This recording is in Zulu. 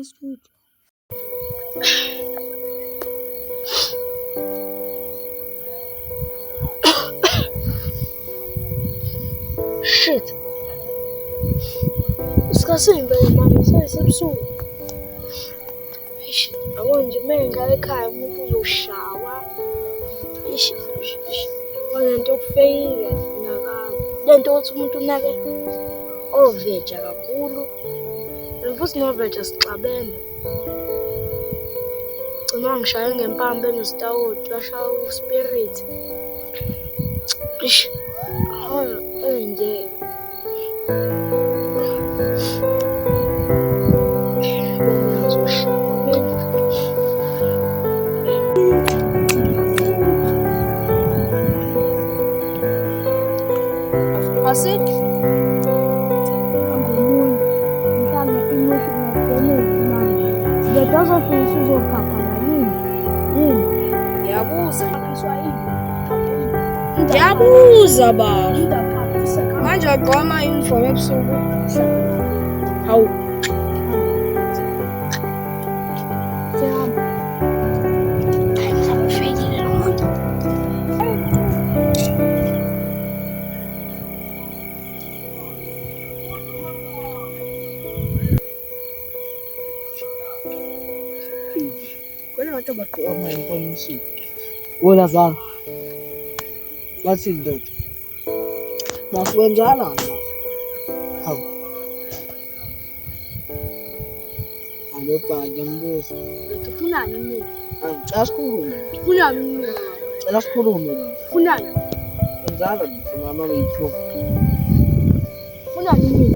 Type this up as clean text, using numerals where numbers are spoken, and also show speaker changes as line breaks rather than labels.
studio. Shit. Isikhasimbe mama sesebusuku. Eish, yabona nje mengaka ekhaya umuntu uzoshawa. Eish. Lento okufeyile nakala. Lento ukuthi umuntu unake oveja kakhulu. Futhi noveja sixabene. Cima ngishaye ngempambe enesitawuti, washaya uspirit. Eish. Nje. Asit angomunye mntana emotional damage manje ngedozo futhi uzokhapha la yini yabuza ngiswa yini yabuza ba manje agqoma uniform ebusuku hawu
Watu bakwa mayimponisi. Wena zana. Bathi ndoda. Bakwenzana na. Hawu. Alo bhaja mbuzo.
Ufunani mina?
Ngicela sikhulume.
Ufunani mina?
Ngicela sikhulume la.
Ufunani?
Wenzana mama wethu.
Ufunani mina?